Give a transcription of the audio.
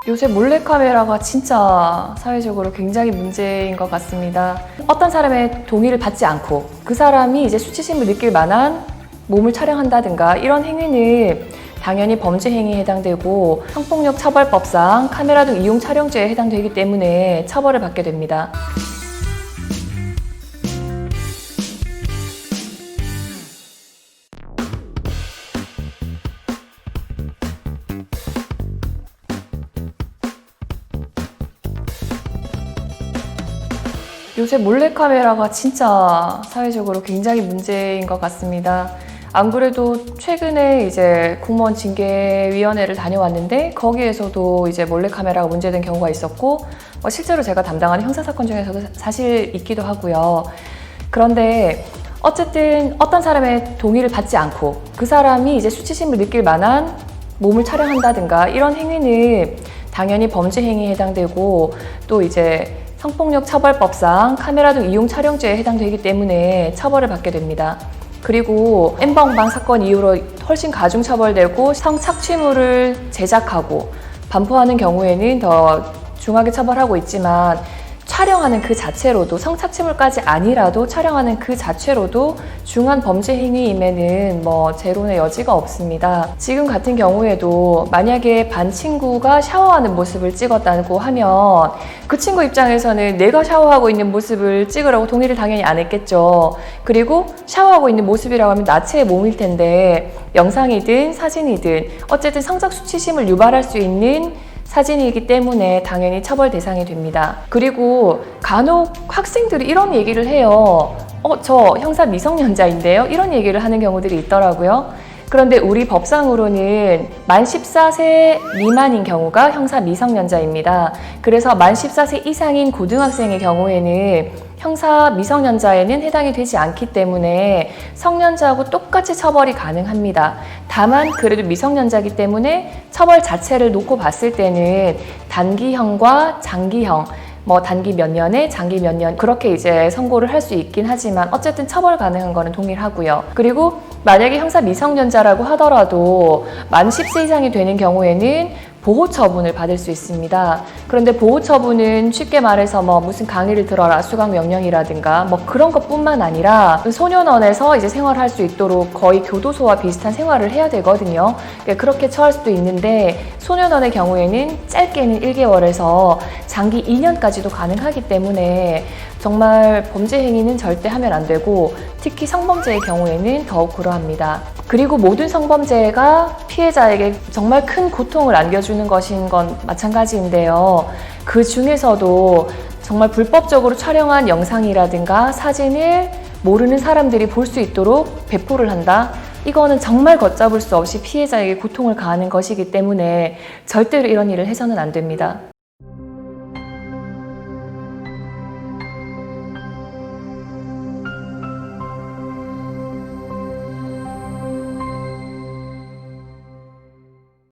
요새 몰래카메라가 진짜 사회적으로 굉장히 문제인 것 같습니다. 어떤 사람의 동의를 받지 않고 그 사람이 이제 수치심을 느낄 만한 몸을 촬영한다든가 이런 행위는 당연히 범죄 행위에 해당되고 성폭력 처벌법상 카메라 등 이용 촬영죄에 해당되기 때문에 처벌을 받게 됩니다. 요새 몰래카메라가 진짜 사회적으로 굉장히 문제인 것 같습니다. 안 그래도 최근에 이제 공무원 징계위원회를 다녀왔는데 거기에서도 이제 몰래카메라가 문제된 경우가 있었고 실제로 제가 담당하는 형사사건 중에서도 사실 있기도 하고요. 그런데 어쨌든 어떤 사람의 동의를 받지 않고 그 사람이 이제 수치심을 느낄 만한 몸을 촬영한다든가 이런 행위는 당연히 범죄 행위에 해당되고 또 이제 성폭력 처벌법상 카메라 등 이용 촬영죄에 해당되기 때문에 처벌을 받게 됩니다. 그리고 N번방 사건 이후로 훨씬 가중처벌되고 성착취물을 제작하고 반포하는 경우에는 더 중하게 처벌하고 있지만 촬영하는 그 자체로도 성착취물까지 아니라도 촬영하는 그 자체로도 중한 범죄 행위임에는 제론의 여지가 없습니다. 지금 같은 경우에도 만약에 반 친구가 샤워하는 모습을 찍었다고 하면 그 친구 입장에서는 내가 샤워하고 있는 모습을 찍으라고 동의를 당연히 안 했겠죠. 그리고 샤워하고 있는 모습이라고 하면 나체의 몸일 텐데 영상이든 사진이든 어쨌든 성적 수치심을 유발할 수 있는 사진이기 때문에 당연히 처벌 대상이 됩니다. 그리고 간혹 학생들이 이런 얘기를 해요. 저 형사 미성년자인데요? 이런 얘기를 하는 경우들이 있더라고요. 그런데 우리 법상으로는 만 14세 미만인 경우가 형사 미성년자입니다. 그래서 만 14세 이상인 고등학생의 경우에는 형사 미성년자에는 해당이 되지 않기 때문에 성년자하고 똑같이 처벌이 가능합니다. 다만 그래도 미성년자이기 때문에 처벌 자체를 놓고 봤을 때는 단기형과 장기형, 단기 몇 년에 장기 몇 년 그렇게 이제 선고를 할 수 있긴 하지만 어쨌든 처벌 가능한 거는 동일하고요. 그리고 만약에 형사 미성년자라고 하더라도 만 10세 이상이 되는 경우에는 보호 처분을 받을 수 있습니다. 그런데 보호 처분은 쉽게 말해서 무슨 강의를 들어라, 수강 명령이라든가 그런 것뿐만 아니라 소년원에서 이제 생활할 수 있도록 거의 교도소와 비슷한 생활을 해야 되거든요. 그렇게 처할 수도 있는데 소년원의 경우에는 짧게는 1개월에서 장기 2년까지도 가능하기 때문에 정말 범죄 행위는 절대 하면 안 되고 특히 성범죄의 경우에는 더욱 그러합니다. 그리고 모든 성범죄가 피해자에게 정말 큰 고통을 안겨주는 것인 건 마찬가지인데요. 그 중에서도 정말 불법적으로 촬영한 영상이라든가 사진을 모르는 사람들이 볼 수 있도록 배포를 한다? 이거는 정말 걷잡을 수 없이 피해자에게 고통을 가하는 것이기 때문에 절대로 이런 일을 해서는 안 됩니다.